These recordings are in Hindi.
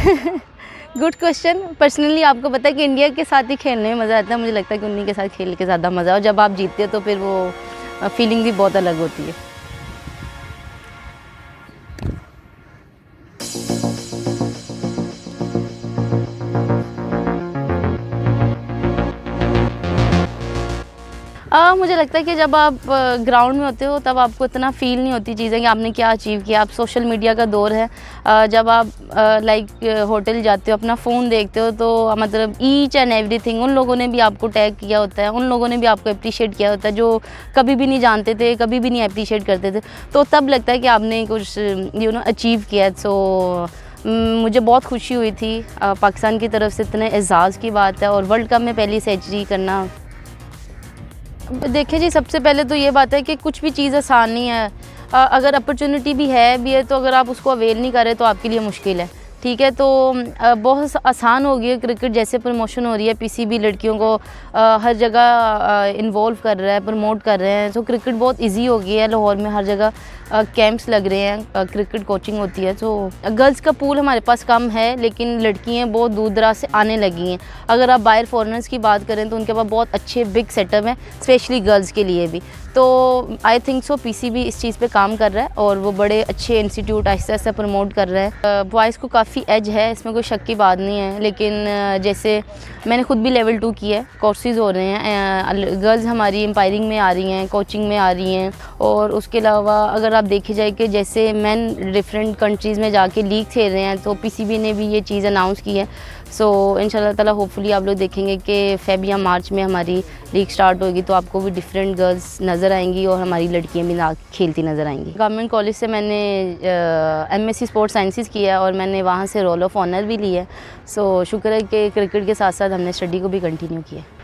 Good question. पर्सनली आपको पता है कि इंडिया के साथ ही खेलने में मज़ा आता है। मुझे लगता है कि उन्हीं के साथ खेल के ज़्यादा मज़ा है, और जब आप जीतते हो तो फिर वो फीलिंग भी बहुत अलग होती है। मुझे लगता है कि जब आप ग्राउंड में होते हो तब आपको इतना फ़ील नहीं होती चीज़ें कि आपने क्या अचीव किया। अब सोशल मीडिया का दौर है, जब आप लाइक होटल जाते हो, अपना फ़ोन देखते हो, तो मतलब ईच एंड एवरीथिंग उन लोगों ने भी आपको टैग किया होता है, उन लोगों ने भी आपको अप्रिशिएट किया होता है जो कभी भी नहीं जानते थे, कभी भी नहीं अप्रिशिएट करते थे। तो तब लगता है कि आपने कुछ अचीव किया है। सो मुझे बहुत खुशी हुई थी, पाकिस्तान की तरफ से इतने एज़ाज़ की बात है, और वर्ल्ड कप में पहली सेंचुरी करना। देखिए जी, सबसे पहले तो ये बात है कि कुछ भी चीज़ आसान नहीं है। अगर अपॉर्चुनिटी भी है तो अगर आप उसको अवेल नहीं कर रहे तो आपके लिए मुश्किल है, ठीक है। तो बहुत आसान हो गई है क्रिकेट, जैसे प्रमोशन हो रही है, पीसीबी लड़कियों को हर जगह इन्वॉल्व कर रहा है, प्रमोट कर रहे हैं। तो क्रिकेट बहुत इजी हो गई है। लाहौर में हर जगह कैंप्स लग रहे हैं, क्रिकेट कोचिंग होती है। तो गर्ल्स का पूल हमारे पास कम है, लेकिन लड़कियां बहुत दूर दराज से आने लगी हैं। अगर आप बाहर फॉरेनर्स की बात करें तो उनके पास बहुत अच्छे बिग सेटअप हैं, स्पेशली गर्ल्स के लिए भी। तो आई थिंक सो पीसीबी इस चीज़ पे काम कर रहा है, और वो बड़े अच्छे इंस्टीट्यूट आहिस्ता आहिस्ता प्रमोट कर रहा है। बॉयज़ को काफ़ी एज है, इसमें कोई शक की बात नहीं है। लेकिन जैसे मैंने खुद भी लेवल 2 की है, कोर्सेज़ हो रहे हैं, गर्ल्स हमारी एम्पायरिंग में आ रही हैं, कोचिंग में आ रही हैं। और उसके अलावा अगर आप देखे जाए कि जैसे मैन डिफरेंट कंट्रीज़ में जाके लीग खेल रहे हैं, तो पीसीबी ने भी ये चीज़ अनाउंस की है। सो इंशाल्लाह ताला होपफुली आप लोग देखेंगे कि फेब या मार्च में हमारी लीग स्टार्ट होगी, तो आपको भी डिफरेंट गर्ल्स नज़र आएंगी और हमारी लड़कियां भी खेलती नज़र आएंगी। गवर्नमेंट कॉलेज से मैंने एमएससी स्पोर्ट्स साइंसेस किया है, और मैंने वहाँ से रोल ऑफ ऑनर भी लिया है। सो शुक्र है कि क्रिकेट के साथ साथ हमने स्टडी को भी कंटिन्यू किया है।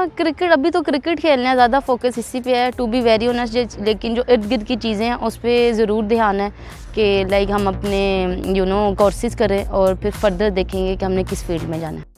क्रिकेट, अभी तो क्रिकेट खेलना है, ज़्यादा फोकस इसी पे है, टू बी वेरी ऑनेस्ट। लेकिन जो इर्द गिर्द की चीज़ें हैं उस पर ज़रूर ध्यान है कि लाइक हम अपने कोर्सेज़ करें, और फिर फर्दर देखेंगे कि हमने किस फील्ड में जाना है।